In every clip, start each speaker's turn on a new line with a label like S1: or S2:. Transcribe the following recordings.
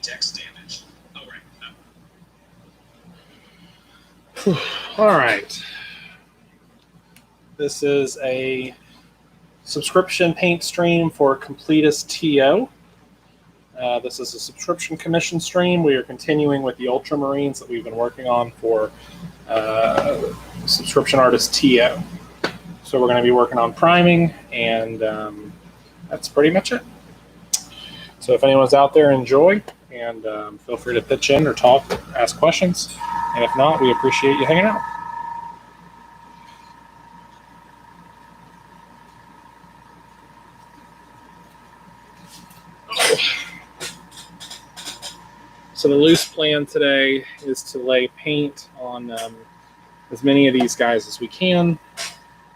S1: dex damage. Oh, right.
S2: No. All right. This is a subscription paint stream for Completist TO. This is a subscription commission stream. We are continuing with the Ultramarines that we've been working on for subscription artist TO. So we're going to be working on priming, and that's pretty much it. So if anyone's out there, enjoy, and feel free to pitch in or talk, or ask questions. And if not, we appreciate you hanging out. So the loose plan today is to lay paint on as many of these guys as we can.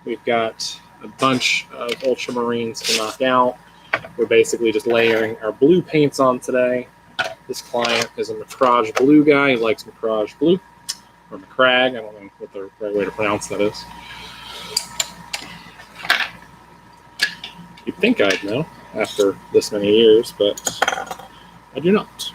S2: We've got a bunch of Ultramarines to knock out. We're basically just layering our blue paints on today. This client is a Macragge blue guy. He likes Macragge blue, or Macragge. I don't know what the right way to pronounce that is. You'd think I'd know after this many years, but I do not.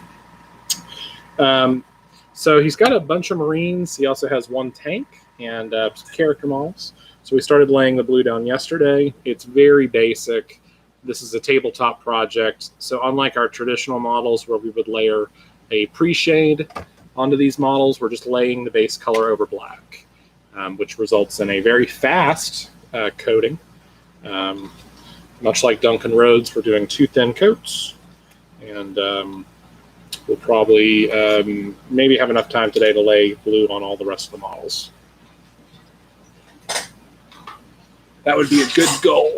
S2: So he's got a bunch of Marines. He also has one tank and some character models. So we started laying the blue down yesterday. It's very basic. This is a tabletop project. So unlike our traditional models where we would layer a pre-shade onto these models, we're just laying the base color over black, which results in a very fast coating. Much like Duncan Rhodes, we're doing 2 thin coats, and we'll probably maybe have enough time today to lay blue on all the rest of the models. That would be a good goal.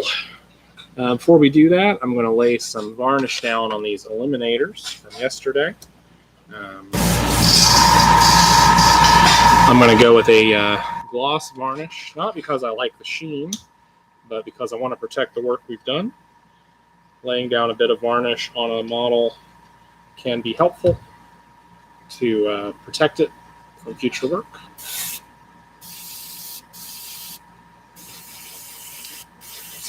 S2: Before we do that, I'm going to lay some varnish down on these eliminators from yesterday. I'm going to go with a gloss varnish, not because I like the sheen, but because I want to protect the work we've done. Laying down a bit of varnish on a model can be helpful to protect it from future work.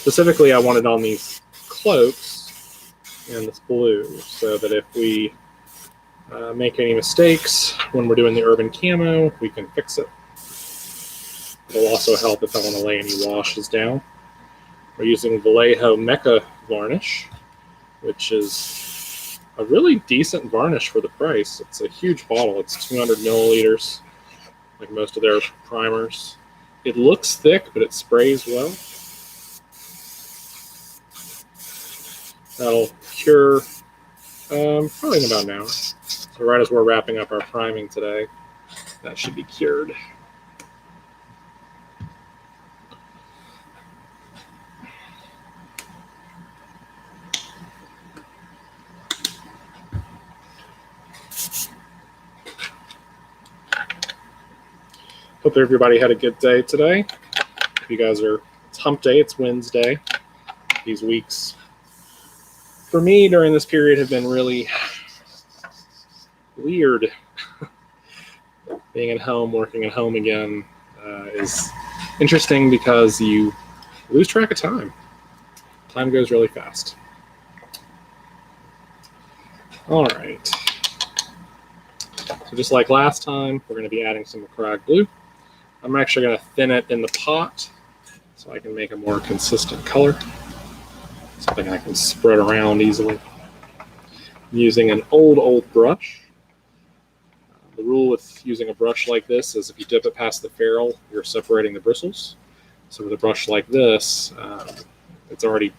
S2: Specifically, I wanted on these cloaks and this blue, so that if we make any mistakes when we're doing the urban camo, we can fix it. It'll also help if I want to lay any washes down. We're using Vallejo Mecha varnish, which is a really decent varnish for the price. It's a huge bottle. It's 200 milliliters, like most of their primers. It looks thick, but it sprays well. That'll cure probably in about an hour. So right as we're wrapping up our priming today, that should be cured. Hope everybody had a good day today. If you guys are, it's hump day, it's Wednesday. These weeks, for me during this period, have been really weird. Being at home, working at home again is interesting because you lose track of time. Time goes really fast. All right. So just like last time, we're going to be adding some Macragge blue. I'm actually going to thin it in the pot so I can make a more consistent color. Something I can spread around easily. I'm using an old brush. The rule with using a brush like this is if you dip it past the ferrule, you're separating the bristles. So with a brush like this, it's already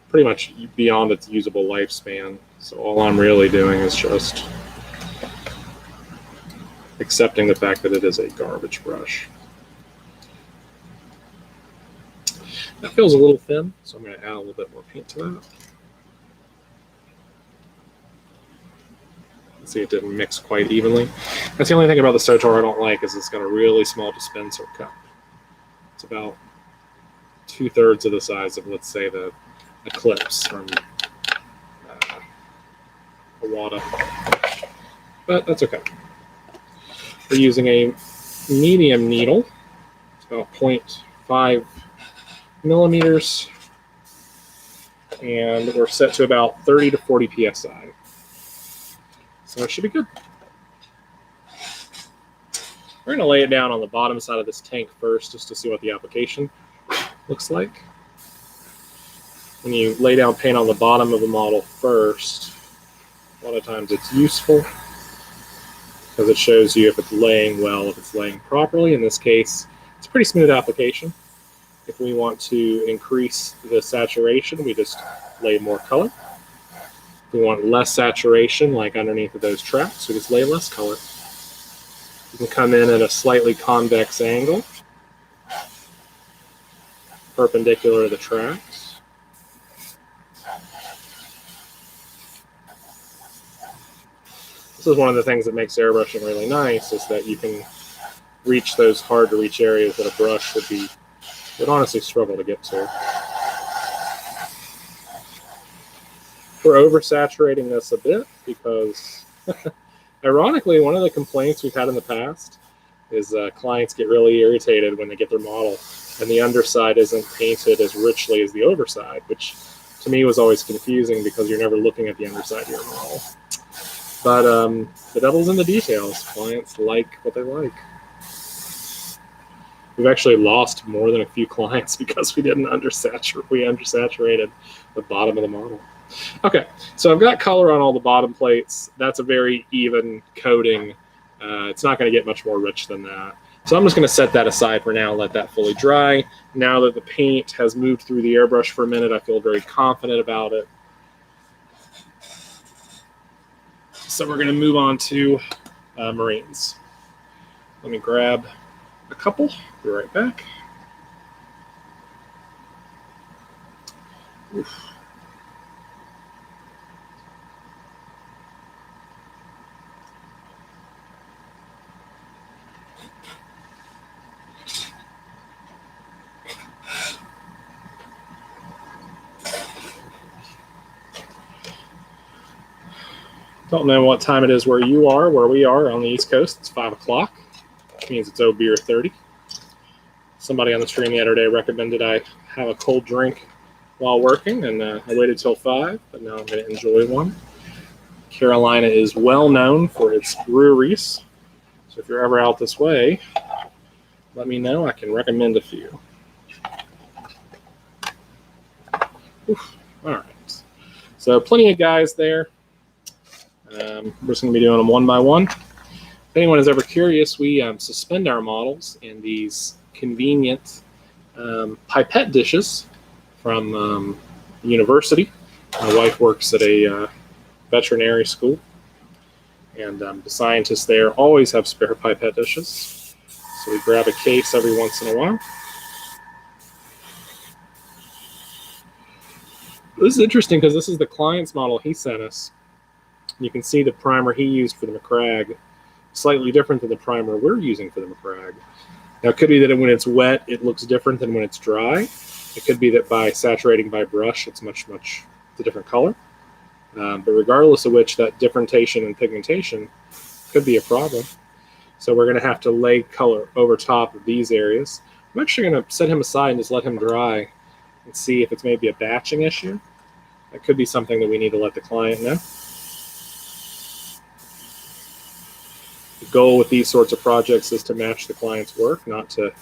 S2: pretty much beyond its usable lifespan. So all I'm really doing is just accepting the fact that it is a garbage brush. That feels a little thin, so I'm going to add a little bit more paint to that. See, it didn't mix quite evenly. That's the only thing about the Sotar I don't like, is it's got a really small dispenser cup. It's about 2/3 of the size of, let's say, the Eclipse from Awada. But that's okay. We're using a medium needle. It's about 0.5 millimeters. And we're set to about 30 to 40 psi. So it should be good. We're going to lay it down on the bottom side of this tank first just to see what the application looks like. When you lay down paint on the bottom of the model first, a lot of times it's useful because it shows you if it's laying well, if it's laying properly. In this case, it's a pretty smooth application. If we want to increase the saturation, we just lay more color. If we want less saturation, like underneath of those tracks, we just lay less color. You can come in at a slightly convex angle, perpendicular to the tracks. This is one of the things that makes airbrushing really nice, is that you can reach those hard to reach areas that a brush would honestly struggle to get to. We're oversaturating this a bit because ironically, one of the complaints we've had in the past is clients get really irritated when they get their model and the underside isn't painted as richly as the overside, which to me was always confusing because you're never looking at the underside of your model. But the devil's in the details. Clients like what they like. We've actually lost more than a few clients because we didn't undersaturated the bottom of the model. Okay, so I've got color on all the bottom plates. That's a very even coating. It's not going to get much more rich than that. So I'm just going to set that aside for now, let that fully dry. Now that the paint has moved through the airbrush for a minute, I feel very confident about it. So we're going to move on to Marines. Let me grab a couple. Be right back. Oof. Don't know what time it is where you are. Where we are on the East Coast, it's 5 o'clock, which means it's beer 30. Somebody on the stream the other day recommended I have a cold drink while working, and I waited till 5, but now I'm going to enjoy one. Carolina is well known for its breweries, so if you're ever out this way, let me know. I can recommend a few. Oof. All right, so plenty of guys there. We're just going to be doing them one by one. If anyone is ever curious, we suspend our models in these convenient pipette dishes from university. My wife works at a veterinary school, and the scientists there always have spare pipette dishes. So we grab a case every once in a while. This is interesting because this is the client's model he sent us. You can see the primer he used for the McCrag, slightly different than the primer we're using for the McCrag. Now, it could be that when it's wet, it looks different than when it's dry. It could be that by saturating by brush, it's much a different color. But regardless of which, that differentiation in pigmentation could be a problem. So we're going to have to lay color over top of these areas. I'm actually going to set him aside and just let him dry and see if it's maybe a batching issue. That could be something that we need to let the client know. The goal with these sorts of projects is to match the client's work, not to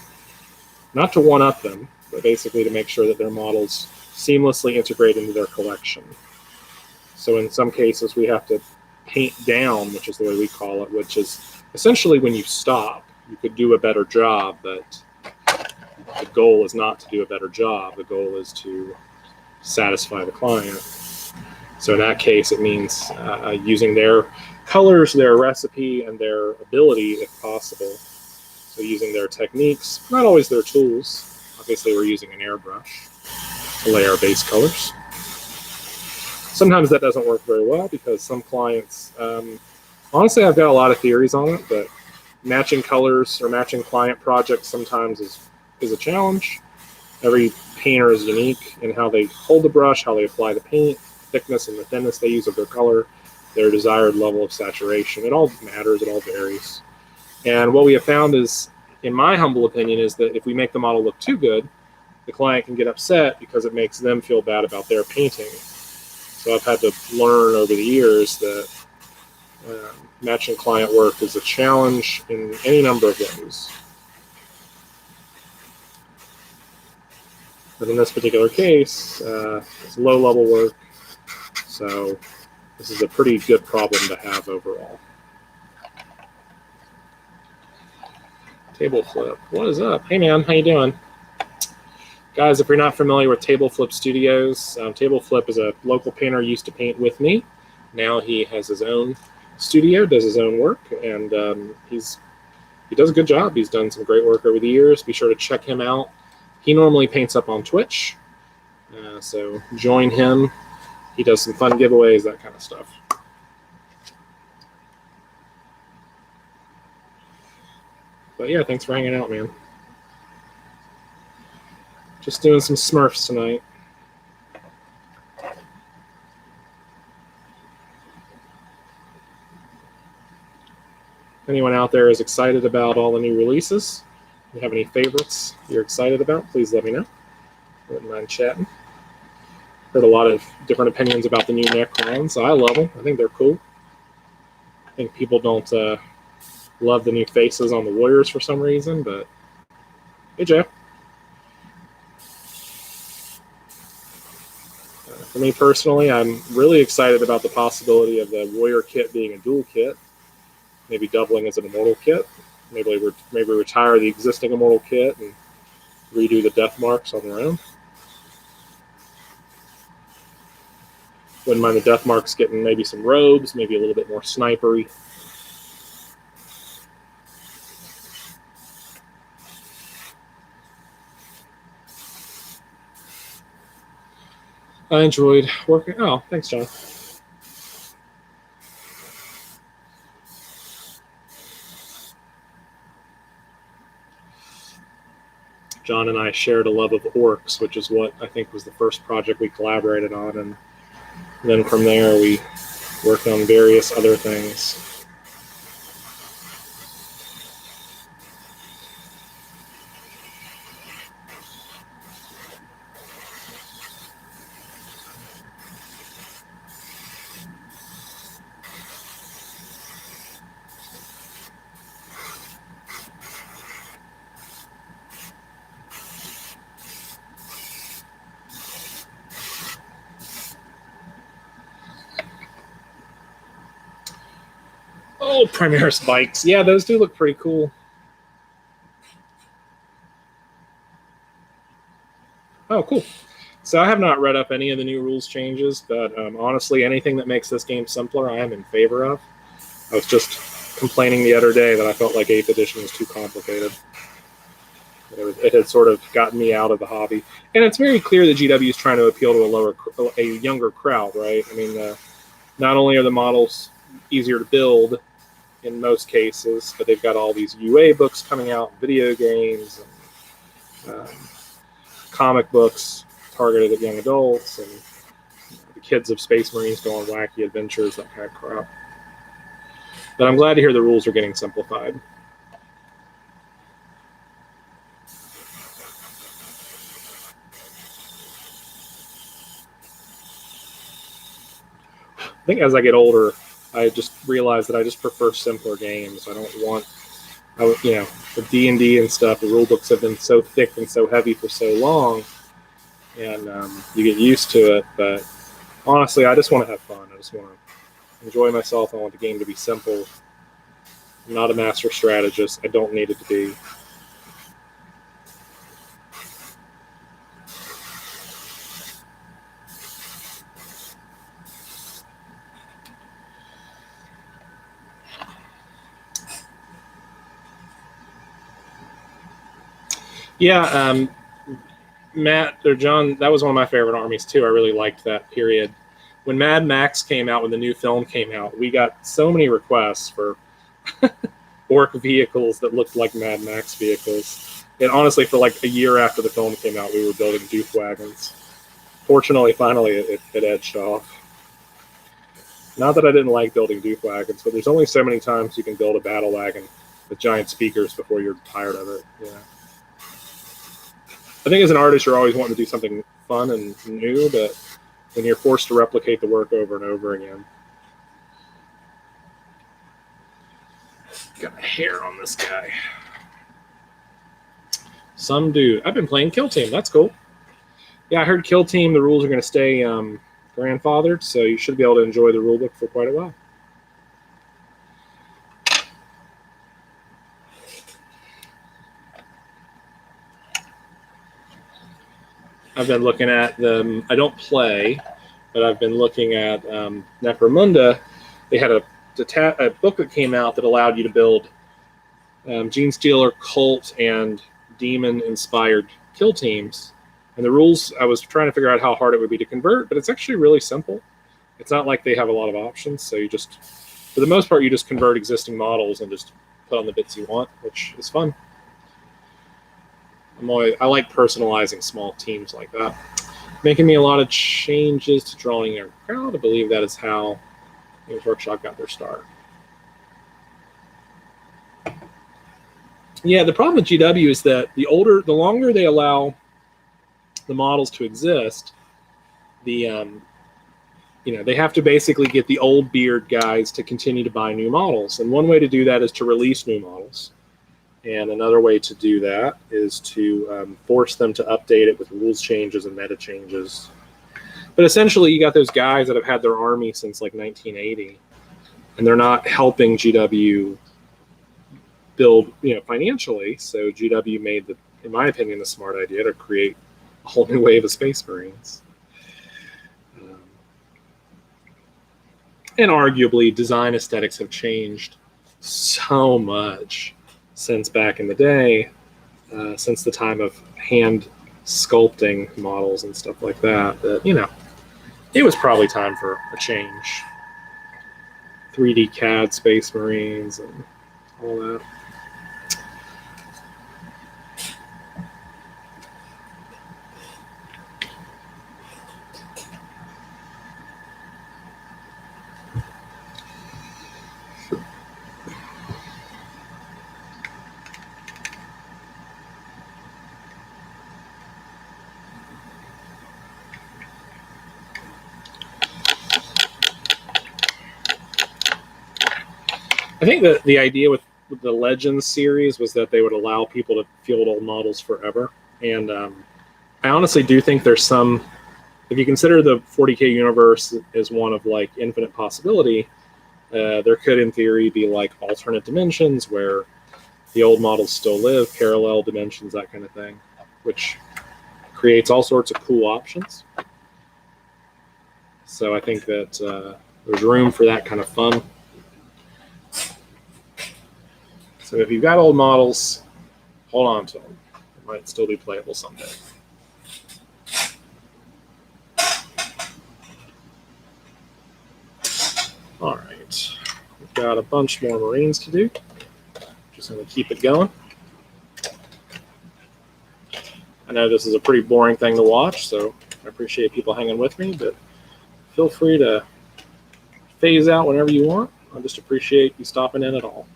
S2: one-up them, but basically to make sure that their models seamlessly integrate into their collection. So in some cases, we have to paint down, which is the way we call it, which is essentially when you stop. You could do a better job, but the goal is not to do a better job. The goal is to satisfy the client. So in that case, it means using their colors, their recipe, and their ability, if possible. So using their techniques, not always their tools. Obviously, we're using an airbrush to lay our base colors. Sometimes that doesn't work very well because some clients, honestly, I've got a lot of theories on it, but matching colors or matching client projects sometimes is a challenge. Every painter is unique in how they hold the brush, how they apply the paint, thickness and the thinness they use of their color, their desired level of saturation. It all matters, it all varies. And what we have found is, in my humble opinion, is that if we make the model look too good, the client can get upset because it makes them feel bad about their painting. So I've had to learn over the years that Matching client work is a challenge in any number of ways. But in this particular case, it's low-level work, so this is a pretty good problem to have overall. Table Flip, what is up? Hey man, how you doing? Guys, if you're not familiar with Table Flip Studios, Table Flip is a local painter used to paint with me. Now he has his own studio, does his own work, and he does a good job. He's done some great work over the years. Be sure to check him out. He normally paints up on Twitch, so join him. He does some fun giveaways, that kind of stuff. But yeah, thanks for hanging out, man. Just doing some Smurfs tonight. Anyone out there is excited about all the new releases? If you have any favorites you're excited about, please let me know. I wouldn't mind chatting. Heard a lot of different opinions about the new Necrons. I love them. I think they're cool. I think people don't love the new faces on the Warriors for some reason, but hey, Joe. For me personally, I'm really excited about the possibility of the Warrior kit being a dual kit, maybe doubling as an Immortal kit. Maybe retire the existing Immortal kit and redo the death marks on their own. Wouldn't mind the death marks getting maybe some robes, maybe a little bit more snipery. I enjoyed working. Oh, thanks, John. John and I shared a love of orcs, which is what I think was the first project we collaborated on, and then from there we worked on various other things. Oh, Primaris bikes. Yeah, those do look pretty cool. Oh, cool. So I have not read up any of the new rules changes, but honestly, anything that makes this game simpler, I am in favor of. I was just complaining the other day that I felt like 8th edition was too complicated. It had sort of gotten me out of the hobby. And it's very clear that GW is trying to appeal to a younger crowd, right? I mean, not only are the models easier to build in most cases, but they've got all these UA books coming out, video games, and comic books targeted at young adults, and the kids of Space Marines go on wacky adventures, that kind of crap. But I'm glad to hear the rules are getting simplified. I think as I get older, I just realize that I just prefer simpler games. I don't want, the D&D and stuff, the rule books have been so thick and so heavy for so long, and you get used to it. But honestly, I just want to have fun. I just want to enjoy myself. I want the game to be simple. I'm not a master strategist. I don't need it to be. Yeah, Matt or John, that was one of my favorite armies too. I really liked that period. When Mad Max came out, when the new film came out, we got so many requests for orc vehicles that looked like Mad Max vehicles. And honestly, for like a year after the film came out, we were building doof wagons. Fortunately, finally, it edged off. Not that I didn't like building doof wagons, but there's only so many times you can build a battle wagon with giant speakers before you're tired of it. Yeah. I think as an artist, you're always wanting to do something fun and new, but when you're forced to replicate the work over and over again. Got hair on this guy. Some dude. I've been playing Kill Team. That's cool. Yeah, I heard Kill Team, the rules are going to stay grandfathered, so you should be able to enjoy the rulebook for quite a while. I've been looking at them. I don't play, but I've been looking at Necromunda. They had a book that came out that allowed you to build Genestealer, Cult, and Demon-inspired kill teams. And the rules, I was trying to figure out how hard it would be to convert, but it's actually really simple. It's not like they have a lot of options, so you just, for the most part, you just convert existing models and just put on the bits you want, which is fun. I like personalizing small teams like that. Making me a lot of changes to drawing a crowd. I believe that is how Games Workshop got their start. Yeah, the problem with GW is that the longer they allow the models to exist, they have to basically get the old beard guys to continue to buy new models. And one way to do that is to release new models. And another way to do that is to force them to update it with rules changes and meta changes. But essentially, you got those guys that have had their army since like 1980, and they're not helping GW build, financially. So GW made in my opinion, the smart idea to create a whole new wave of Space Marines. And arguably, design aesthetics have changed so much since back in the day, since the time of hand sculpting models and stuff like that, it was probably time for a change. 3D CAD Space Marines and all that. I think that the idea with the Legends series was that they would allow people to field old models forever. And I honestly do think there's some, if you consider the 40K universe as one of like infinite possibility, there could in theory be like alternate dimensions where the old models still live, parallel dimensions, that kind of thing, which creates all sorts of cool options. So I think that there's room for that kind of fun. So if you've got old models, hold on to them. It might still be playable someday. All right, we've got a bunch more Marines to do. Just going to keep it going. I know this is a pretty boring thing to watch, so I appreciate people hanging with me, but feel free to phase out whenever you want. I just appreciate you stopping in at all.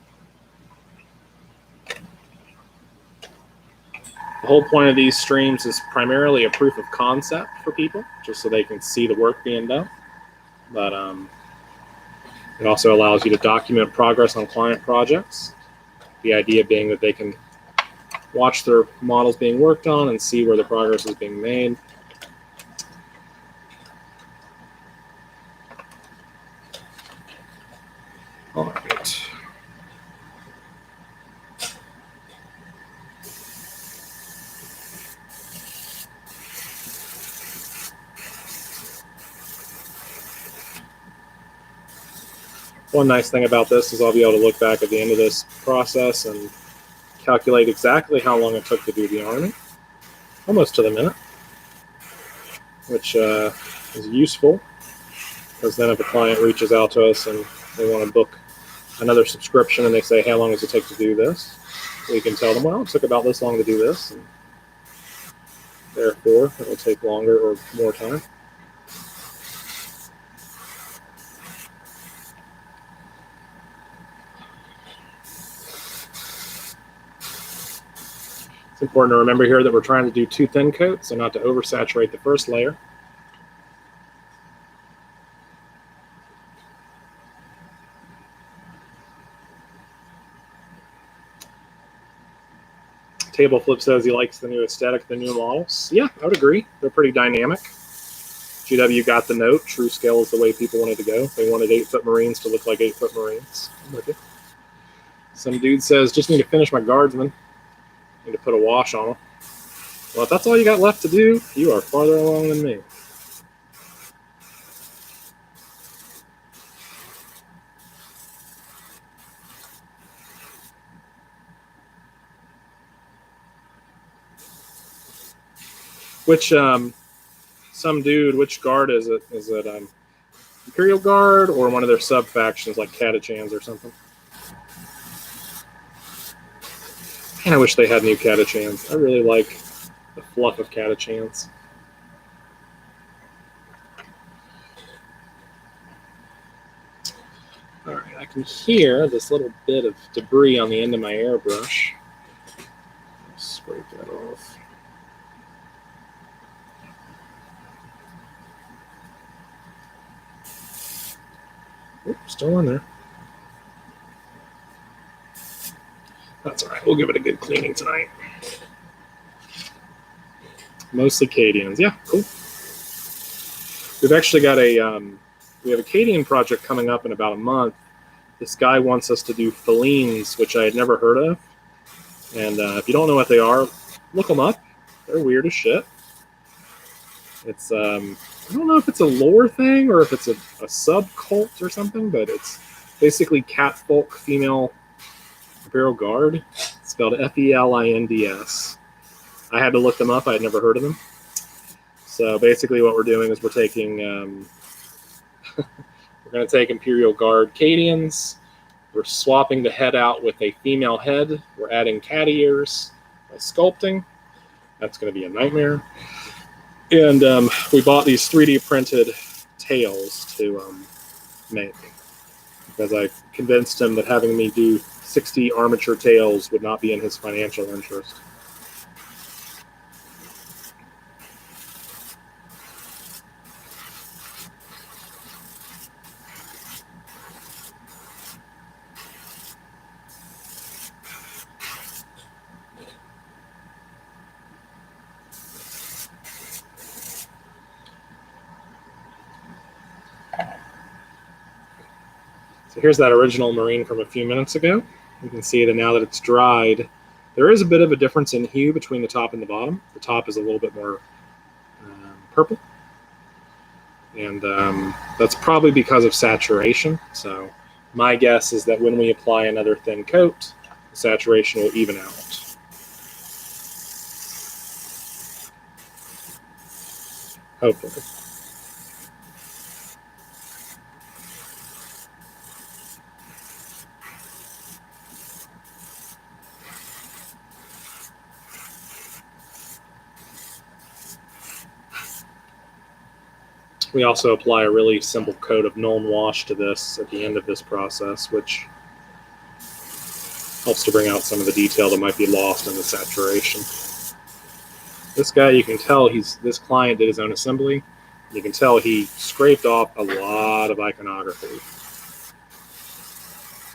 S2: The whole point of these streams is primarily a proof of concept for people, just so they can see the work being done. But it also allows you to document progress on client projects. The idea being that they can watch their models being worked on and see where the progress is being made. All right. One nice thing about this is I'll be able to look back at the end of this process and calculate exactly how long it took to do the army, almost to the minute, which is useful, because then if a client reaches out to us and they want to book another subscription and they say, how long does it take to do this? We can tell them, well, it took about this long to do this, and therefore it will take longer or more time. It's important to remember here that we're trying to do 2 thin coats, so not to oversaturate the first layer. Table Flip says he likes the new aesthetic, the new models. Yeah, I would agree. They're pretty dynamic. GW got the note. True scale is the way people wanted to go. They wanted 8-foot Marines to look like 8-foot Marines. I'm with you. Some dude says, just need to finish my guardsmen. Need to put a wash on them. Well, if that's all you got left to do, you are farther along than me. Which, some dude, which guard is it? Is it Imperial Guard or one of their sub-factions like Catachans or something? Man, I wish they had new Catachans. I really like the fluff of Catachans. All right, I can hear this little bit of debris on the end of my airbrush. Scrape that off. Oops, still on there. That's all right. We'll give it a good cleaning tonight. Mostly Cadians. Yeah, cool. We've actually got we have a Cadian project coming up in about a month. This guy wants us to do Felines, which I had never heard of. And if you don't know what they are, look them up. They're weird as shit. It's I don't know if it's a lore thing or if it's a sub-cult or something, but it's basically catfolk female Imperial Guard, spelled Felinds. I had to look them up. I had never heard of them. So basically what we're doing is we're taking, we're going to take Imperial Guard Cadians. We're swapping the head out with a female head. We're adding cat ears by sculpting. That's going to be a nightmare. And we bought these 3D printed tails to make, because I convinced him that having me do 60 armature tails would not be in his financial interest. So here's that original Marine from a few minutes ago. You can see that now that it's dried, there is a bit of a difference in hue between the top and the bottom. The top is a little bit more purple. And that's probably because of saturation. So my guess is that when we apply another thin coat, the saturation will even out. Hopefully. We also apply a really simple coat of Nuln Wash to this at the end of this process, which helps to bring out some of the detail that might be lost in the saturation. This guy, you can tell this client did his own assembly. You can tell he scraped off a lot of iconography.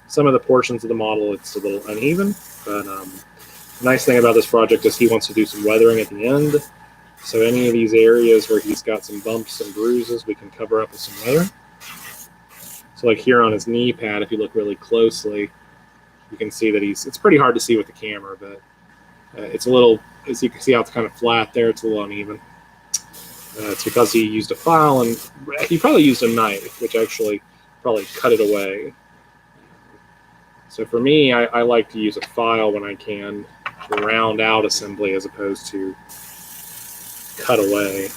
S2: Some of the portions of the model, it's a little uneven, but the nice thing about this project is he wants to do some weathering at the end. So any of these areas where he's got some bumps and bruises, we can cover up with some weathering. So like here on his knee pad, if you look really closely, you can see that it's pretty hard to see with the camera, but it's a little, as you can see how it's kind of flat there, it's a little uneven. It's because he used a file, and he probably used a knife, which actually probably cut it away. So for me, I like to use a file when I can to round out assembly as opposed to cut away.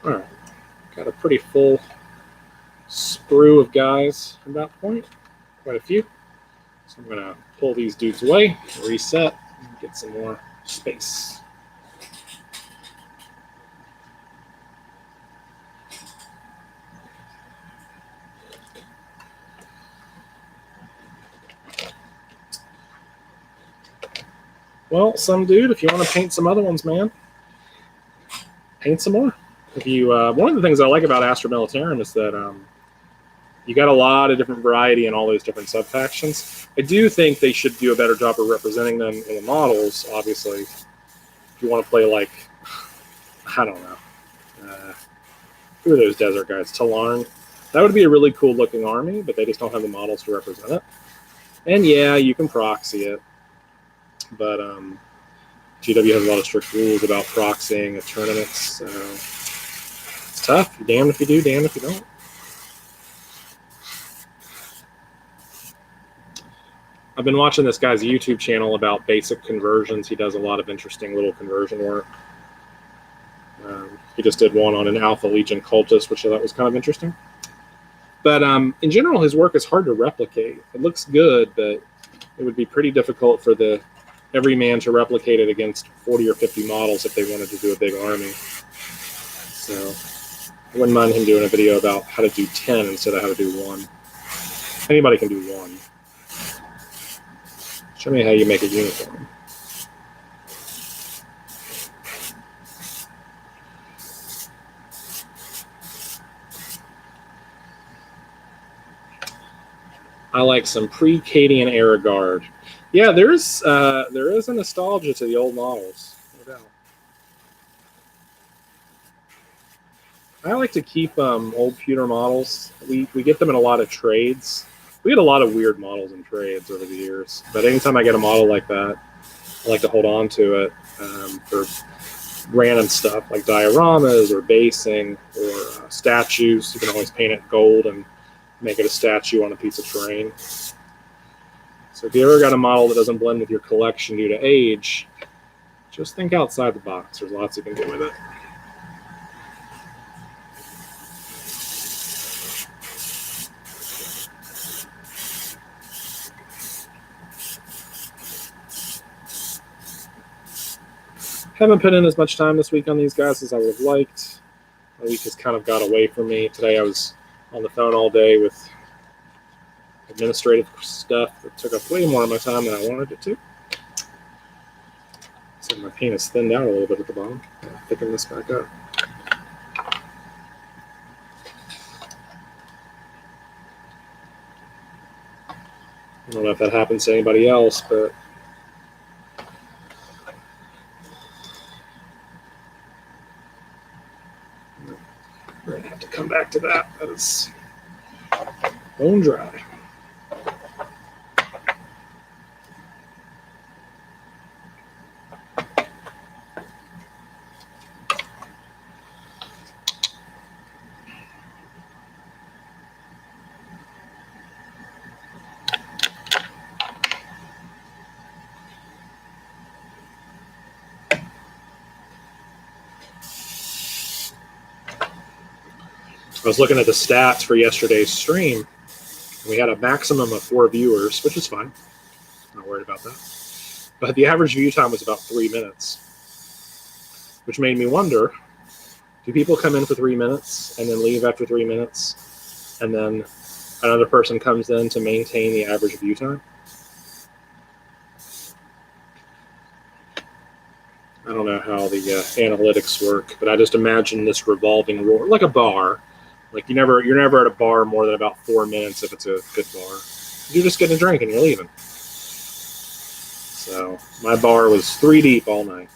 S2: All right, got a pretty full sprue of guys at that point, quite a few. So I'm gonna pull these dudes away, reset, and get some more space. Well, some dude, if you want to paint some other ones, man, paint some more. If you, one of the things I like about Astra Militarum is that you got a lot of different variety in all those different sub-factions. I do think they should do a better job of representing them in the models, obviously. If you want to play, like, I don't know, who are those desert guys? Talarn. That would be a really cool looking army, but they just don't have the models to represent it. And yeah, you can proxy it, but GW has a lot of strict rules about proxying at tournaments, so it's tough. You're damned if you do, damned if you don't. I've been watching this guy's YouTube channel about basic conversions. He does a lot of interesting little conversion work. He just did one on an Alpha Legion cultist, which I thought was kind of interesting. But in general, his work is hard to replicate. It looks good, but it would be pretty difficult for every man to replicate it against 40 or 50 models if they wanted to do a big army. So I wouldn't mind him doing a video about how to do 10 instead of how to do 1. Anybody can do 1. Show me how you make a uniform. I like some pre-Cadian era guard. Yeah, there is a nostalgia to the old models, no doubt. I like to keep old pewter models. We get them in a lot of trades. We get a lot of weird models in trades over the years, but anytime I get a model like that, I like to hold on to it for random stuff like dioramas or basing or statues. You can always paint it gold and make it a statue on a piece of terrain. So if you ever got a model that doesn't blend with your collection due to age, just think outside the box. There's lots you can do with it. Haven't put in as much time this week on these guys as I would have liked. My week has kind of got away from me. Today I was on the phone all day with administrative stuff that took up way more of my time than I wanted it to. So my paint is thinned out a little bit at the bottom. I'll thicken this back up. I don't know if that happens to anybody else, but we're going to have to come back to that. That is bone dry. I was looking at the stats for yesterday's stream. We had a maximum of 4 viewers, which is fine. Not worried about that. But the average view time was about 3 minutes, which made me wonder, do people come in for 3 minutes and then leave after 3 minutes, and then another person comes in to maintain the average view time? I don't know how the analytics work, but I just imagine this revolving roar, like a bar. Like you're never at a bar more than about 4 minutes if it's a good bar. You're just getting a drink and you're leaving. So my bar was 3 deep all night.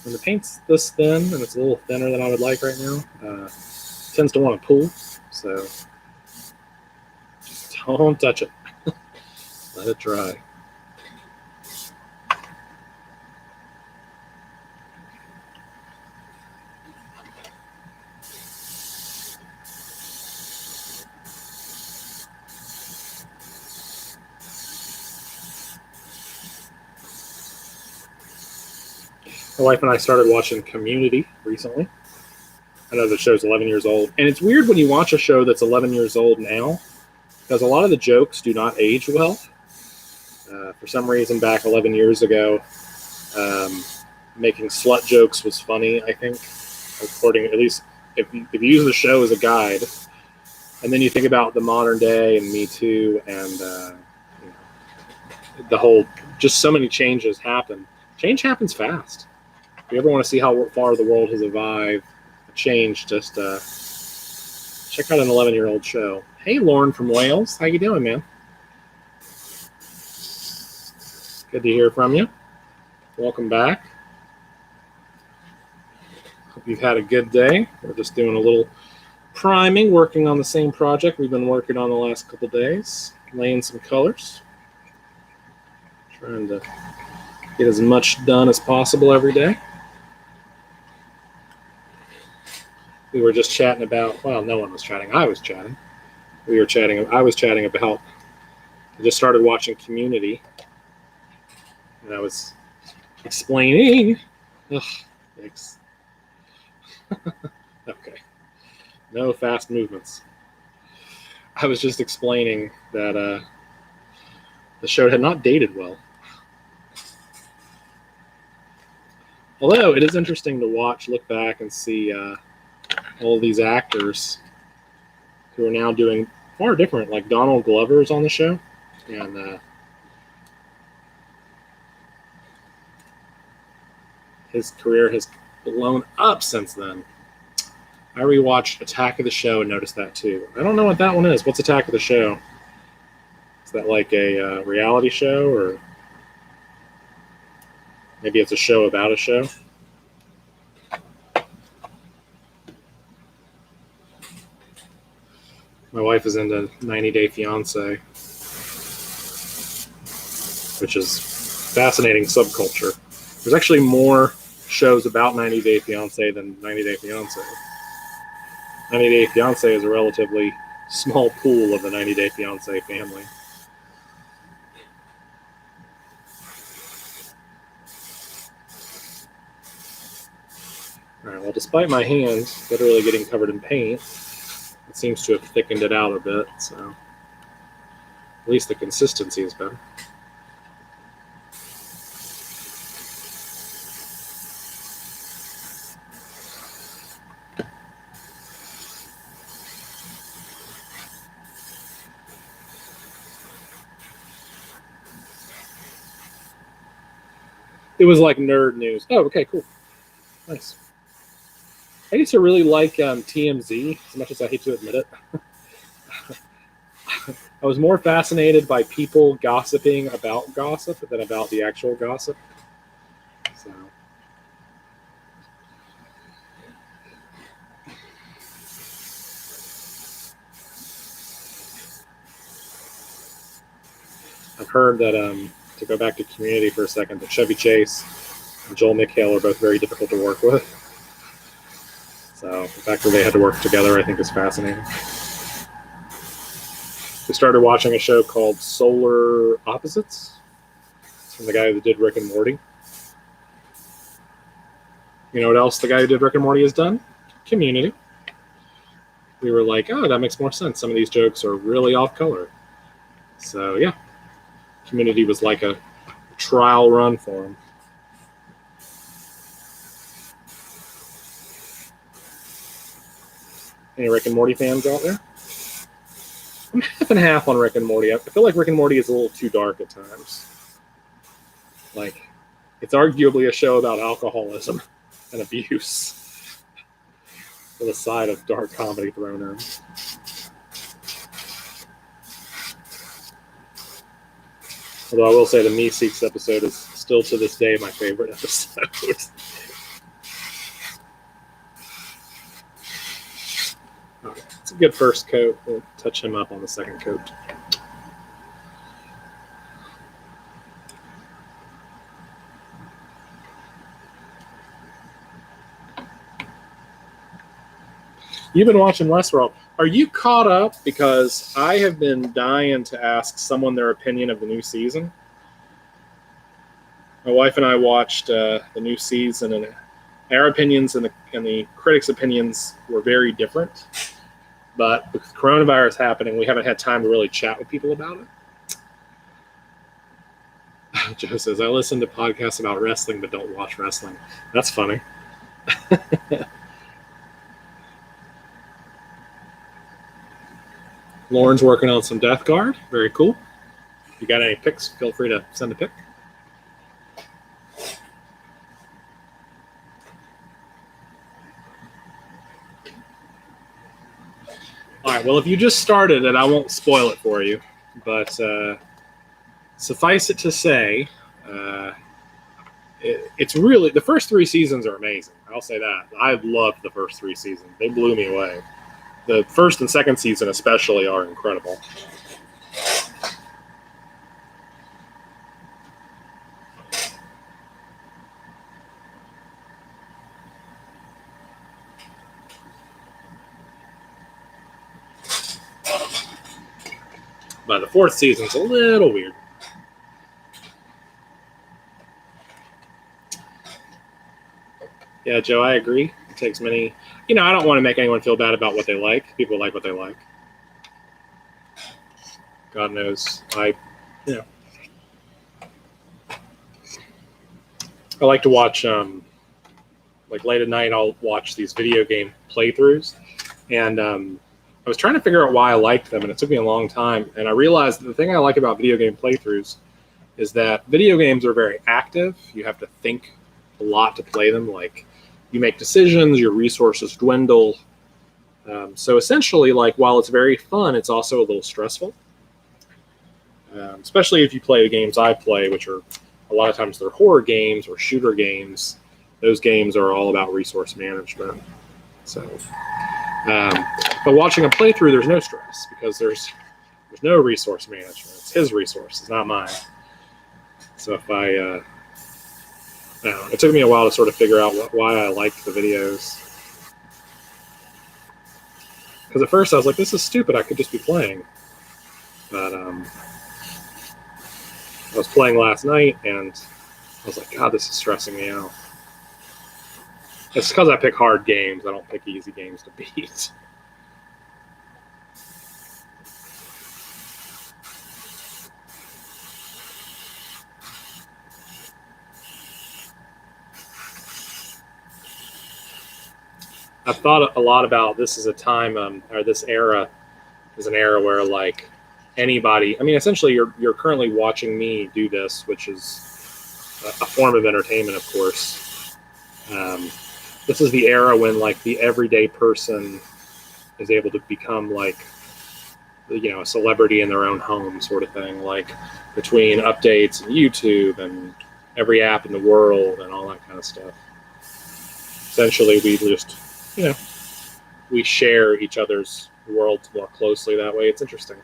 S2: When the paint's this thin, and it's a little thinner than I would like right now, it tends to want to pool, so just don't touch it. Let it dry. My wife and I started watching Community recently. I know the show's 11 years old. And it's weird when you watch a show that's 11 years old now, because a lot of the jokes do not age well. For some reason, back 11 years ago, making slut jokes was funny, I think, according, at least if you use the show as a guide. And then you think about the modern day and Me Too and the whole, just so many changes happen. Change happens fast. If you ever want to see how far the world has evolved, changed, just check out an 11-year-old show. Hey, Lauren from Wales. How you doing, man? Good to hear from you. Welcome back. Hope you've had a good day. We're just doing a little priming, working on the same project we've been working on the last couple days, laying some colors, trying to get as much done as possible every day. We were just chatting about, well, no one was chatting. I was chatting. I was chatting about, I just started watching Community, and I was explaining. Ugh, thanks. Okay. No fast movements. I was just explaining that the show had not dated well. Although it is interesting to look back and see all these actors who are now doing far different, like Donald Glover's on the show, and his career has blown up since then. I rewatched Attack of the Show and noticed that too. I don't know what that one is. What's Attack of the Show? Is that like a reality show, or maybe it's a show about a show? My wife is into 90 Day Fiancé, which is fascinating subculture. There's actually more shows about 90 Day Fiancé than 90 Day Fiancé. 90 Day Fiancé is a relatively small pool of the 90 Day Fiancé family. All right, well, despite my hand literally getting covered in paint, it seems to have thickened it out a bit, so at least the consistency is better. It was like nerd news. Oh, okay, cool. Nice. I used to really like TMZ, as much as I hate to admit it. I was more fascinated by people gossiping about gossip than about the actual gossip. So, I've heard that, to go back to Community for a second, that Chevy Chase and Joel McHale are both very difficult to work with. So the fact that they had to work together, I think, is fascinating. We started watching a show called Solar Opposites. It's from the guy who did Rick and Morty. You know what else the guy who did Rick and Morty has done? Community. We were like, oh, that makes more sense. Some of these jokes are really off color. So yeah, Community was like a trial run for him. Any Rick and Morty fans out there? I'm half and half on Rick and Morty. I feel like Rick and Morty is a little too dark at times. Like, it's arguably a show about alcoholism and abuse with a side of dark comedy thrown in. Although I will say the Meeseeks episode is still to this day my favorite episode. Okay, it's a good first coat. We'll touch him up on the second coat. You've been watching Westworld. Are you caught up? Because I have been dying to ask someone their opinion of the new season. My wife and I watched the new season, and our opinions and the critics' opinions were very different. But with coronavirus happening, we haven't had time to really chat with people about it. Joe says, I listen to podcasts about wrestling, but don't watch wrestling. That's funny. Lauren's working on some Death Guard. Very cool. If you got any pics, feel free to send a pic. All right, well, if you just started it, I won't spoil it for you. But suffice it to say, it's really, the first 3 seasons are amazing. I'll say that. I loved the first 3 seasons. They blew me away. The first and second season especially are incredible. But the 4th season's a little weird. Yeah, Joe, I agree. It takes many... I don't want to make anyone feel bad about what they like. People like what they like. God knows. I like to watch, like late at night, I'll watch these video game playthroughs. And I was trying to figure out why I liked them, and it took me a long time. And I realized the thing I like about video game playthroughs is that video games are very active. You have to think a lot to play them. Like, you make decisions, your resources dwindle. So essentially, like, while it's very fun, it's also a little stressful. Especially if you play the games I play, which are a lot of times they're horror games or shooter games. Those games are all about resource management. So, but watching a playthrough, there's no stress because there's no resource management. It's his resources, not mine. So if I it took me a while to sort of figure out why I liked the videos. Because at first I was like, this is stupid, I could just be playing. But I was playing last night, and I was like, God, this is stressing me out. It's because I pick hard games. I don't pick easy games to beat. I've thought a lot about this as a time, or this era is an era where, like, anybody, I mean, essentially you're currently watching me do this, which is a form of entertainment, of course. This is the era when, like, the everyday person is able to become, like, a celebrity in their own home, sort of thing, like between updates and YouTube and every app in the world and all that kind of stuff. Essentially, we just, we share each other's worlds more closely that way. It's interesting.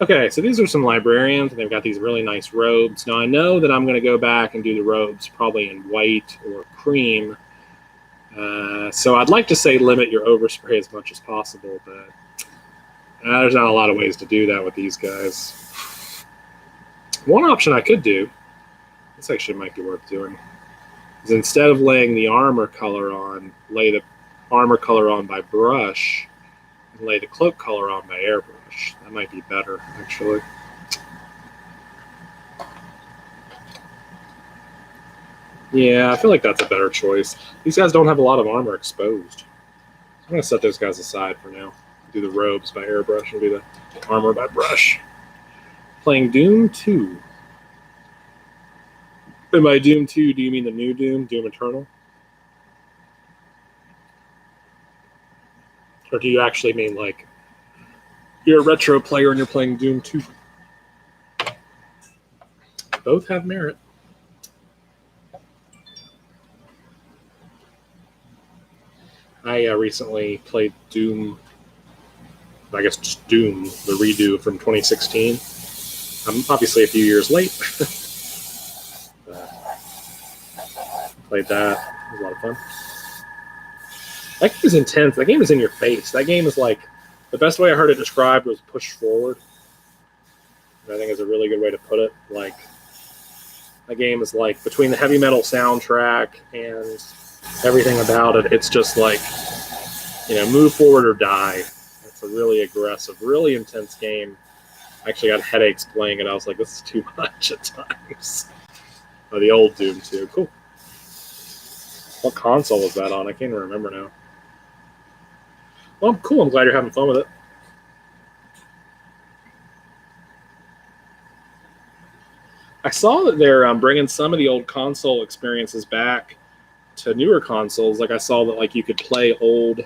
S2: Okay, so these are some librarians, and they've got these really nice robes. Now, I know that I'm going to go back and do the robes probably in white or cream. So I'd like to say limit your overspray as much as possible, but there's not a lot of ways to do that with these guys. One option I could do, this actually might be worth doing, is instead of laying the armor color on, lay the armor color on by brush, and lay the cloak color on by airbrush. That might be better, actually. Yeah, I feel like that's a better choice. These guys don't have a lot of armor exposed. I'm going to set those guys aside for now. Do the robes by airbrush and do the armor by brush. Playing Doom 2. And by Doom 2, do you mean the new Doom, Doom Eternal? Or do you actually mean, like, you're a retro player and you're playing Doom 2? Both have merit. I recently played Doom, I guess just Doom, the redo from 2016. I'm obviously a few years late. Played that. It was a lot of fun. That game is intense. That game is in your face. That game is like, The best way I heard it described was push forward. And I think is a really good way to put it. Like, a game is like between the heavy metal soundtrack and everything about it, it's just like, move forward or die. It's a really aggressive, really intense game. I actually got headaches playing it. I was like, this is too much at times. Oh, the old Doom 2. Cool. What console was that on? I can't even remember now. Well, cool. I'm glad you're having fun with it. I saw that they're bringing some of the old console experiences back to newer consoles. Like, I saw that like you could play old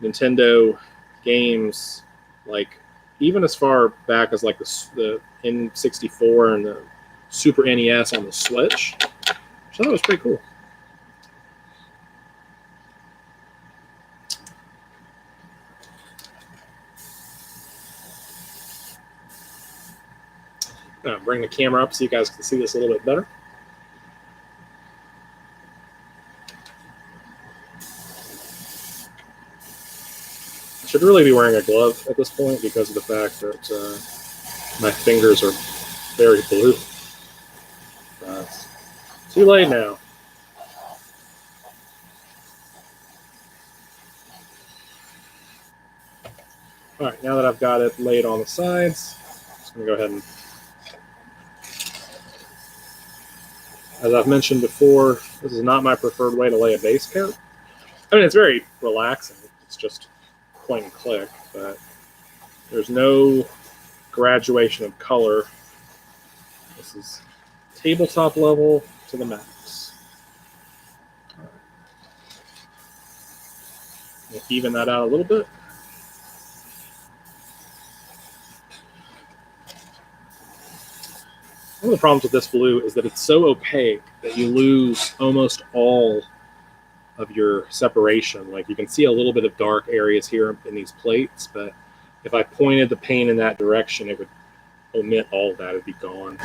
S2: Nintendo games, like even as far back as like the N64 and the Super NES on the Switch. So that was pretty cool. Bring the camera up so you guys can see this a little bit better. I should really be wearing a glove at this point because of the fact that my fingers are very blue. Too late now. All right, now that I've got it laid on the sides, I'm just going to go ahead and, as I've mentioned before, this is not my preferred way to lay a base coat. I mean, it's very relaxing. It's just point and click, but there's no graduation of color. This is tabletop level to the max. We'll even that out a little bit. One of the problems with this blue is that it's so opaque that you lose almost all of your separation. Like, you can see a little bit of dark areas here in these plates, but if I pointed the paint in that direction, it would omit all of that. It'd be gone.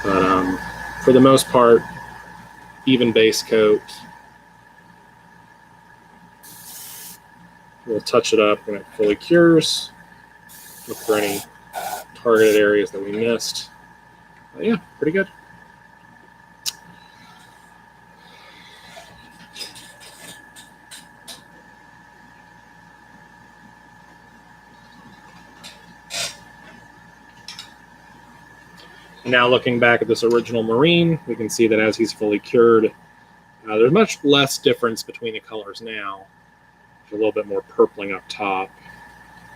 S2: But for the most part, even base coat. We'll touch it up when it fully cures. Look for any targeted areas that we missed. But yeah, pretty good. Now looking back at this original Marine, we can see that as he's fully cured, there's much less difference between the colors now. There's a little bit more purpling up top,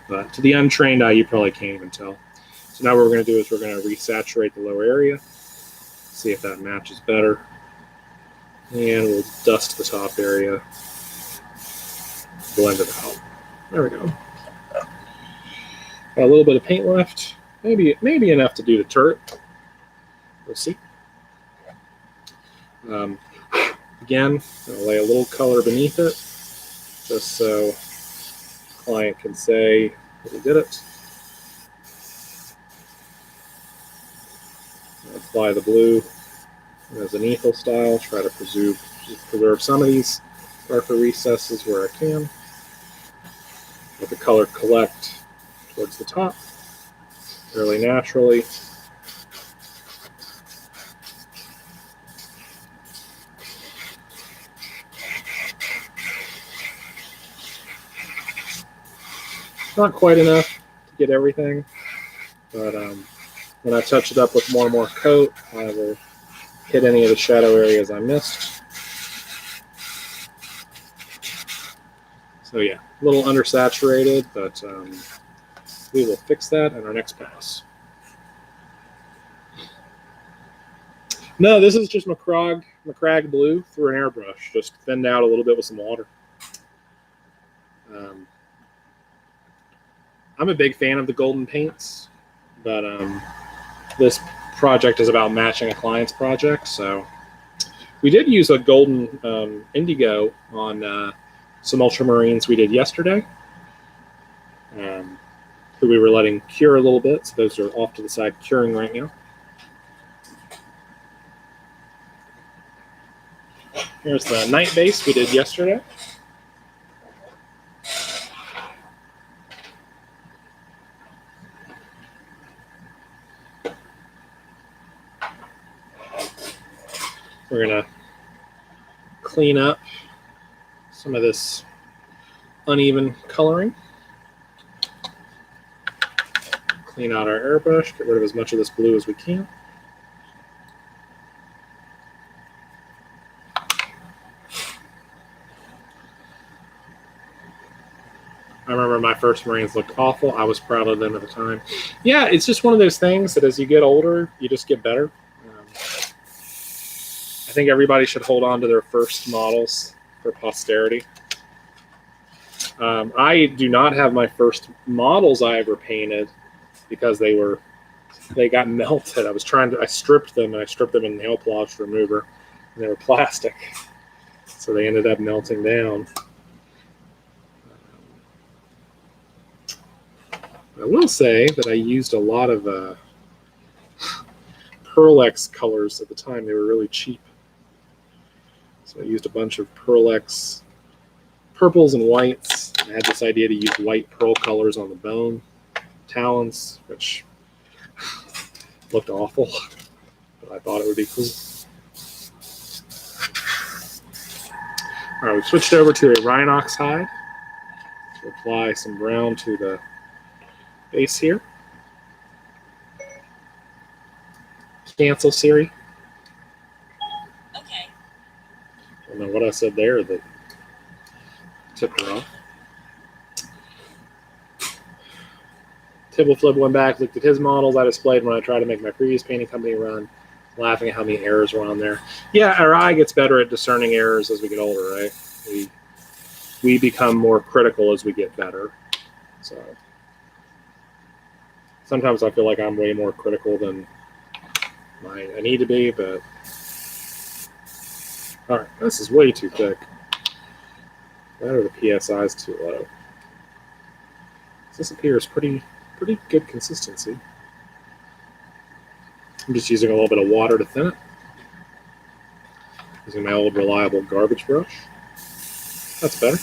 S2: but to the untrained eye, you probably can't even tell. So now what we're going to do is we're going to resaturate the lower area, see if that matches better, and we'll dust the top area, blend it out. There we go. Got a little bit of paint left, maybe enough to do the turret. We'll see. Again, I'll lay a little color beneath it, just so the client can say that we did it. I'll apply the blue as an eagle style, try to preserve some of these darker recesses where I can. Let the color collect towards the top fairly naturally. Not quite enough to get everything, but when I touch it up with more and more coat, I will hit any of the shadow areas I missed. So yeah, a little undersaturated, but we will fix that in our next pass. No, this is just Macragge blue through an airbrush, just thinned out a little bit with some water. I'm a big fan of the golden paints, but this project is about matching a client's project. So we did use a golden indigo on some Ultramarines we did yesterday, who we were letting cure a little bit. So those are off to the side curing right now. Here's the night base we did yesterday. We're going to clean up some of this uneven coloring. Clean out our airbrush, get rid of as much of this blue as we can. I remember my first Marines looked awful. I was proud of them at the time. Yeah, it's just one of those things that as you get older, you just get better. I think everybody should hold on to their first models for posterity. I do not have my first models I ever painted because they got melted. I stripped them in nail polish remover, and they were plastic. So they ended up melting down. I will say that I used a lot of Pearl-X colors at the time. They were really cheap. So I used a bunch of Pearl-X purples and whites. I had this idea to use white pearl colors on the bone talons, which looked awful, but I thought it would be cool. All right, we've switched over to a Rhinox hide to apply some brown to the base here. Cancel, Siri.
S1: Okay.
S2: I don't know what I said there that tipped her off. Tibbleflip went back, looked at his models I displayed when I tried to make my previous painting company run, laughing at how many errors were on there. Yeah, our eye gets better at discerning errors as we get older, right? We become more critical as we get better. So sometimes I feel like I'm way more critical than I need to be, but all right, this is way too thick. That or the PSI is too low. This appears pretty good consistency. I'm just using a little bit of water to thin it. Using my old reliable garbage brush. That's better.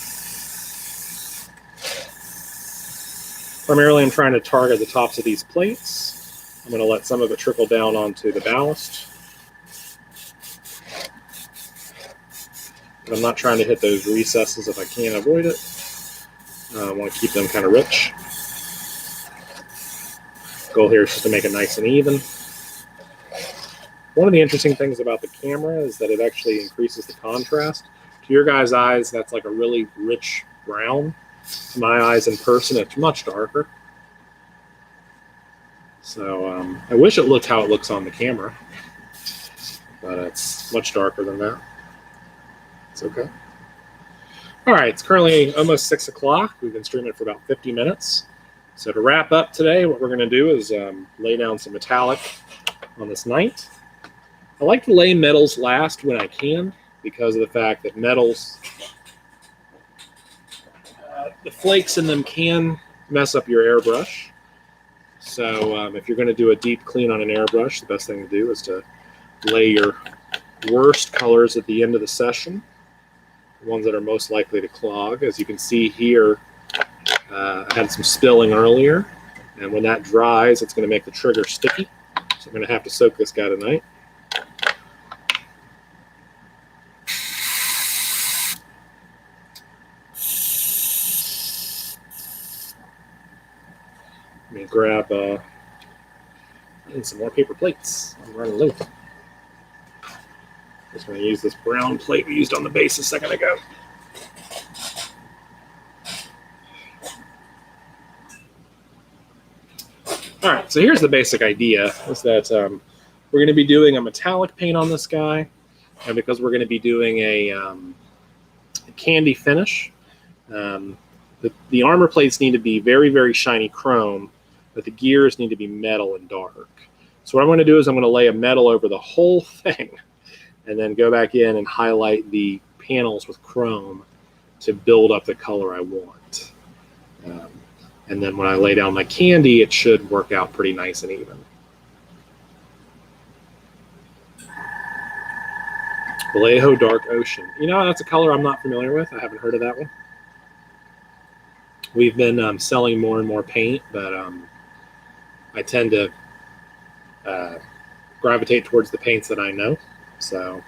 S2: Primarily I'm trying to target the tops of these plates. I'm going to let some of it trickle down onto the ballast. But I'm not trying to hit those recesses if I can avoid it. I want to keep them kind of rich. Goal here is just to make it nice and even. One of the interesting things about the camera is that it actually increases the contrast. To your guys' eyes, that's like a really rich brown. To my eyes in person, it's much darker. So I wish it looked how it looks on the camera, but it's much darker than that. It's okay. All right, it's currently almost 6 o'clock. We've been streaming for about 50 minutes. So to wrap up today, what we're going to do is lay down some metallic on this knight. I like to lay metals last when I can because of the fact that metals, the flakes in them can mess up your airbrush. So if you're going to do a deep clean on an airbrush, the best thing to do is to lay your worst colors at the end of the session, the ones that are most likely to clog. As you can see here, I had some spilling earlier, and when that dries, it's going to make the trigger sticky. So I'm going to have to soak this guy tonight. Let me grab some more paper plates. I'm running low. Just going to use this brown plate we used on the base a second ago. All right, so here's the basic idea, is that we're going to be doing a metallic paint on this guy, and because we're going to be doing a candy finish, the armor plates need to be very, very shiny chrome, but the gears need to be metal and dark. So what I'm going to do is I'm going to lay a metal over the whole thing, and then go back in and highlight the panels with chrome to build up the color I want. And then when I lay down my candy, it should work out pretty nice and even. Vallejo Dark Ocean. You know, that's a color I'm not familiar with. I haven't heard of that one. We've been selling more and more paint, but I tend to gravitate towards the paints that I know. So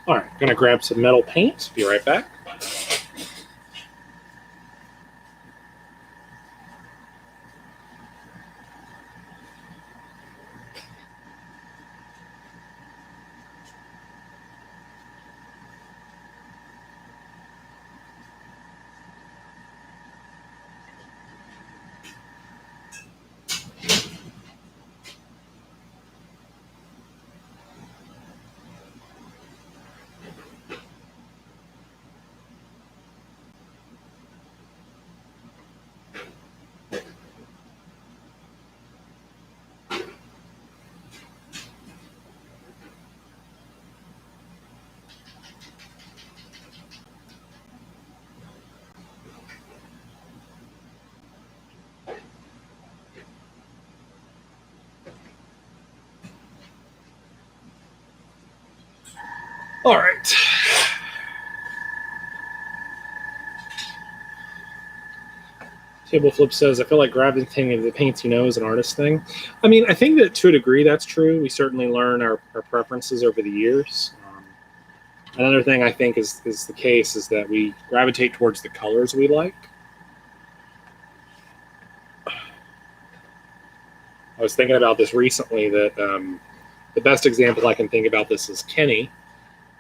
S2: All right, I'm gonna grab some metal paint. Be right back. All right. Table Flip says, I feel like gravitating to the paints is an artist thing. I mean, I think that to a degree that's true. We certainly learn our preferences over the years. Another thing I think is the case is that we gravitate towards the colors we like. I was thinking about this recently that the best example I can think about this is Kenny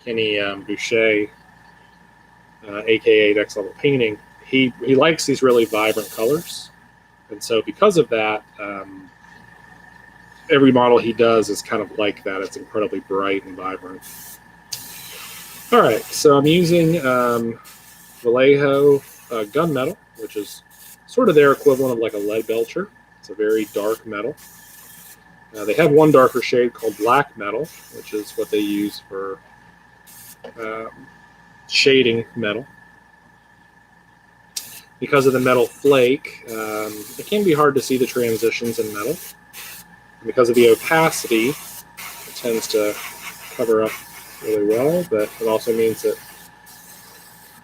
S2: Boucher, aka Next Level Painting. He likes these really vibrant colors, and so because of that, every model he does is kind of like that. It's incredibly bright and vibrant. All right, so I'm using Vallejo gunmetal, which is sort of their equivalent of like a lead belcher. It's a very dark metal. They have one darker shade called black metal, which is what they use for shading metal. Because of the metal flake, it can be hard to see the transitions in metal. And because of the opacity, it tends to cover up really well, but it also means that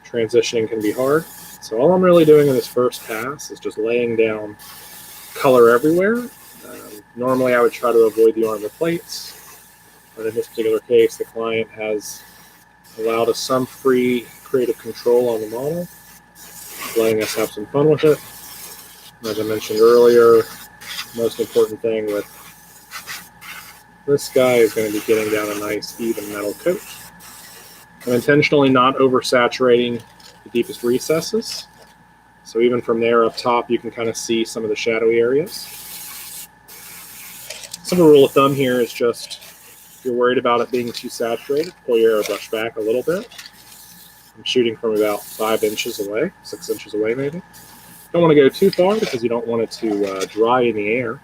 S2: transitioning can be hard. So all I'm really doing in this first pass is just laying down color everywhere. Normally I would try to avoid the armor plates, but in this particular case, the client has allowed us some free creative control on the model, letting us have some fun with it. And as I mentioned earlier, the most important thing with this guy is going to be getting down a nice even metal coat. I'm intentionally not oversaturating the deepest recesses. So even from there up top, you can kind of see some of the shadowy areas. Some rule of thumb here is just, if you're worried about it being too saturated, pull your airbrush back a little bit. I'm shooting from about 5 inches away, 6 inches away maybe. Don't want to go too far because you don't want it to dry in the air.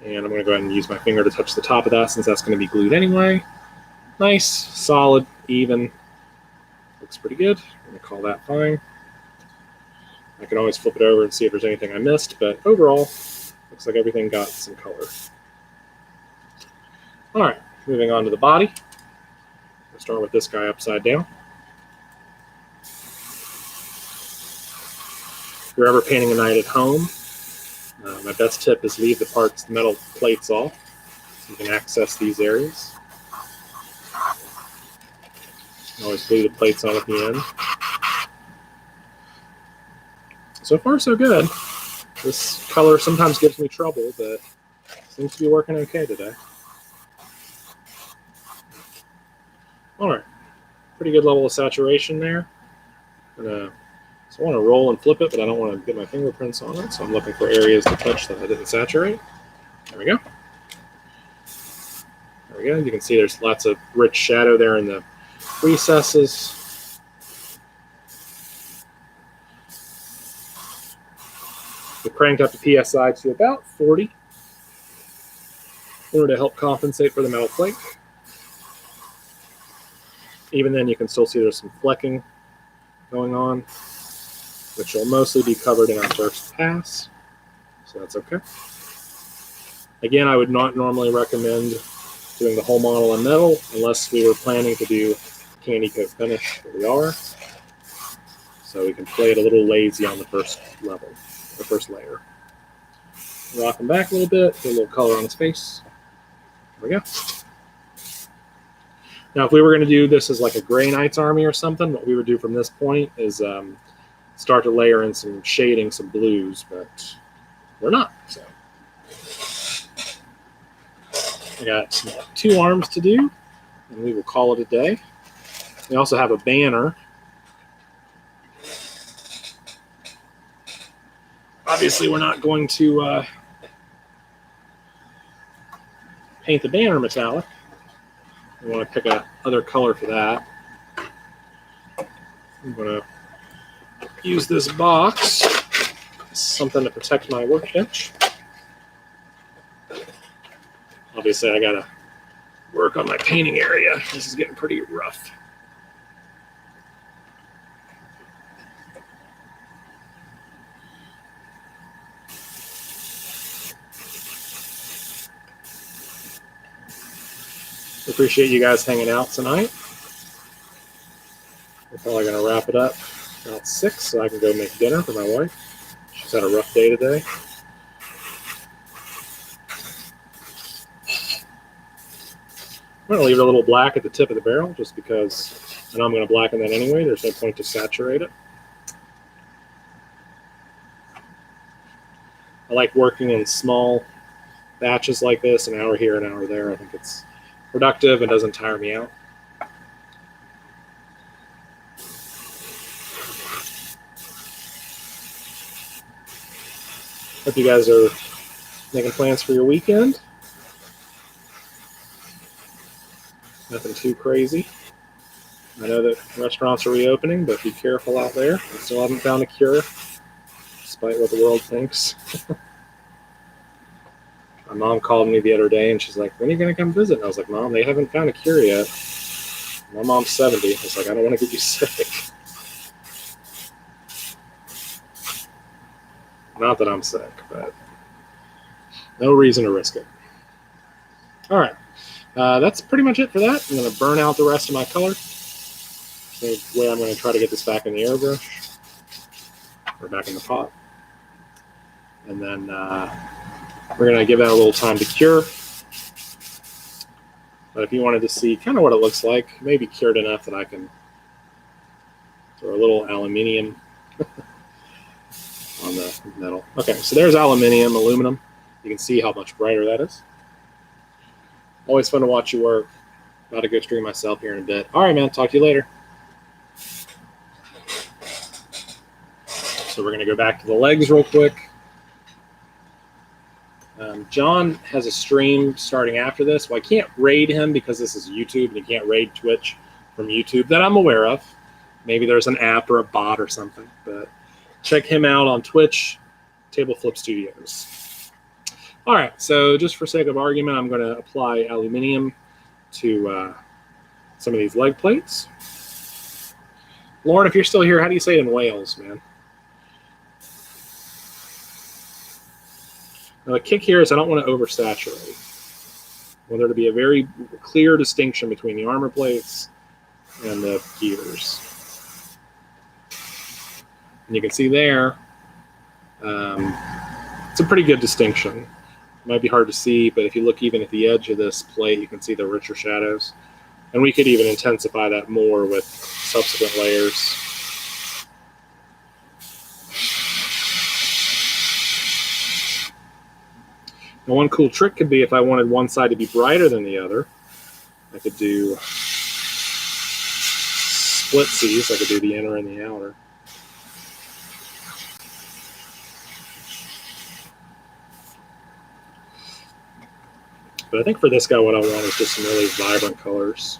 S2: And I'm going to go ahead and use my finger to touch the top of that since that's going to be glued anyway. Nice, solid, even. Looks pretty good. I'm going to call that fine. I can always flip it over and see if there's anything I missed, but overall, looks like everything got some color. All right, moving on to the body. We'll start with this guy upside down. If you're ever painting a knight at home, my best tip is leave the metal plates off so you can access these areas. Always glue the plates on at the end. So far, so good. This color sometimes gives me trouble, but seems to be working okay today. All right, pretty good level of saturation there. So I want to roll and flip it, but I don't want to get my fingerprints on it, so I'm looking for areas to touch that I didn't saturate. There we go. There we go. You can see there's lots of rich shadow there in the recesses. We cranked up the PSI to about 40 in order to help compensate for the metal flake. Even then, you can still see there's some flecking going on, which will mostly be covered in our first pass, so that's okay. Again, I would not normally recommend doing the whole model in metal unless we were planning to do candy coat finish, but we are. So we can play it a little lazy on the first level, the first layer. Rock him back a little bit, get a little color on his face. There we go. Now, if we were going to do this as like a Grey Knight's army or something, what we would do from this point is start to layer in some shading, some blues, but we're not. So I got 2 arms to do, and we will call it a day. We also have a banner. Obviously, we're not going to paint the banner metallic. We want to pick another color for that. I'm going to use this box as something to protect my workbench. Obviously, I got to work on my painting area. This is getting pretty rough. Appreciate you guys hanging out tonight. We're probably going to wrap it up about 6 so I can go make dinner for my wife. She's had a rough day today. I'm going to leave it a little black at the tip of the barrel just because I know I'm going to blacken that anyway. There's no point to saturate it. I like working in small batches like this, an hour here, an hour there. I think it's productive and doesn't tire me out. Hope you guys are making plans for your weekend. Nothing too crazy. I know that restaurants are reopening, but be careful out there. I still haven't found a cure, despite what the world thinks. My mom called me the other day, and she's like, when are you going to come visit? And I was like, Mom, they haven't found a cure yet. My mom's 70. I was like, I don't want to get you sick. Not that I'm sick, but no reason to risk it. All right. That's pretty much it for that. I'm going to burn out the rest of my color. The way I'm going to try to get this back in the airbrush, or back in the pot. And then we're going to give that a little time to cure. But if you wanted to see kind of what it looks like, maybe cured enough that I can throw a little aluminium on the metal. Okay, so there's aluminum. You can see how much brighter that is. Always fun to watch you work. About to go stream myself here in a bit. All right, man. Talk to you later. So we're going to go back to the legs real quick. John has a stream starting after this. Well, I can't raid him because this is YouTube, and you can't raid Twitch from YouTube that I'm aware of. Maybe there's an app or a bot or something. But check him out on Twitch, Table Flip Studios. All right, so just for sake of argument, I'm going to apply aluminum to some of these leg plates. Lauren, if you're still here, how do you say it in Wales, man? Now, the kick here is I don't want to oversaturate. I want there to be a very clear distinction between the armor plates and the gears. And you can see there, it's a pretty good distinction. It might be hard to see, but if you look even at the edge of this plate, you can see the richer shadows. And we could even intensify that more with subsequent layers. Now, one cool trick could be if I wanted one side to be brighter than the other, I could do splitsies. I could do the inner and the outer. But I think for this guy, what I want is just some really vibrant colors.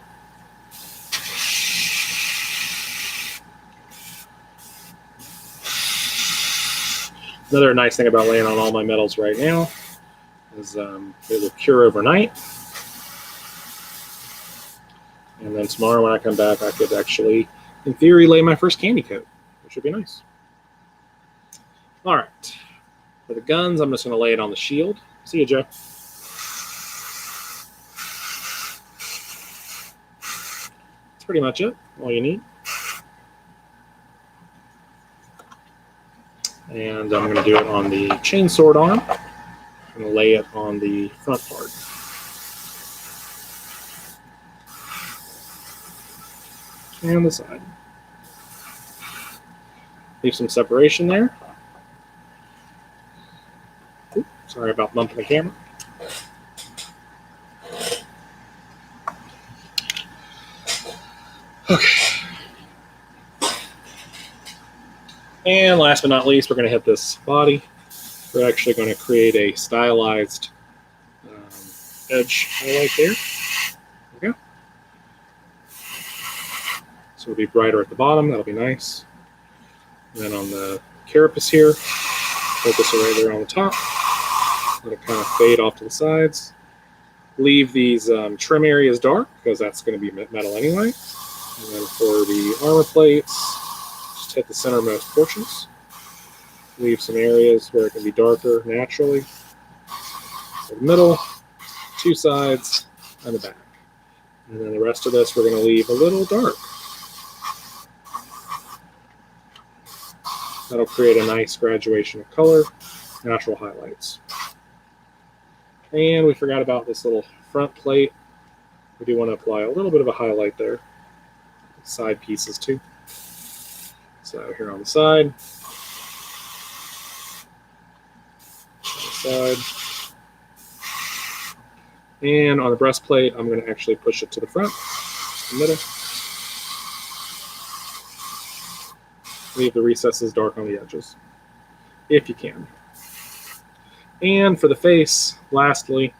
S2: Another nice thing about laying on all my metals right now is it will cure overnight. And then tomorrow when I come back, I could actually, in theory, lay my first candy coat, which would be nice. All right. For the guns, I'm just going to lay it on the shield. See you, Joe. That's pretty much it. All you need. And I'm going to do it on the chainsword arm. I'm going to lay it on the front part. and the side. Leave some separation there. Oops, sorry about bumping the camera. Okay. And last but not least, we're going to hit this body. We're actually going to create a stylized edge highlight there. There we go. So it'll be brighter at the bottom. That'll be nice. And then on the carapace here, focus it right there on the top. Let it kind of fade off to the sides. Leave these trim areas dark because that's going to be metal anyway. And then for the armor plates, just hit the centermost portions. Leave some areas where it can be darker naturally. So the middle, two sides, and the back. And then the rest of this we're going to leave a little dark. That'll create a nice graduation of color, natural highlights. And we forgot about this little front plate. We do want to apply a little bit of a highlight there. Side pieces too. So here on the side. And on the breastplate, I'm going to actually push it to the front, just the middle. Leave the recesses dark on the edges, if you can. And for the face, lastly,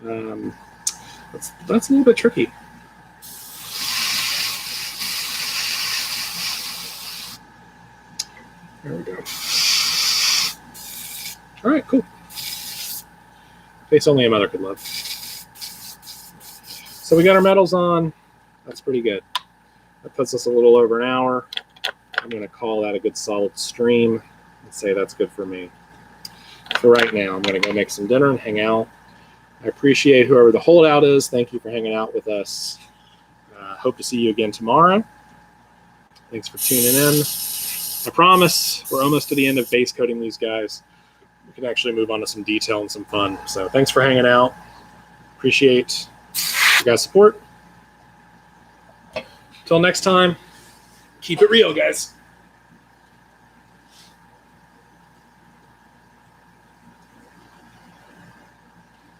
S2: that's a little bit tricky. There we go. All right, cool. Face only a mother could love. So we got our metals on. That's pretty good. That puts us a little over an hour. I'm going to call that a good solid stream and say that's good for me. For right now, I'm going to go make some dinner and hang out. I appreciate whoever the holdout is. Thank you for hanging out with us. Hope to see you again tomorrow. Thanks for tuning in. I promise we're almost to the end of base coating these guys. We can actually move on to some detail and some fun. So thanks for hanging out. Appreciate you guys' support. Till next time, keep it real, guys.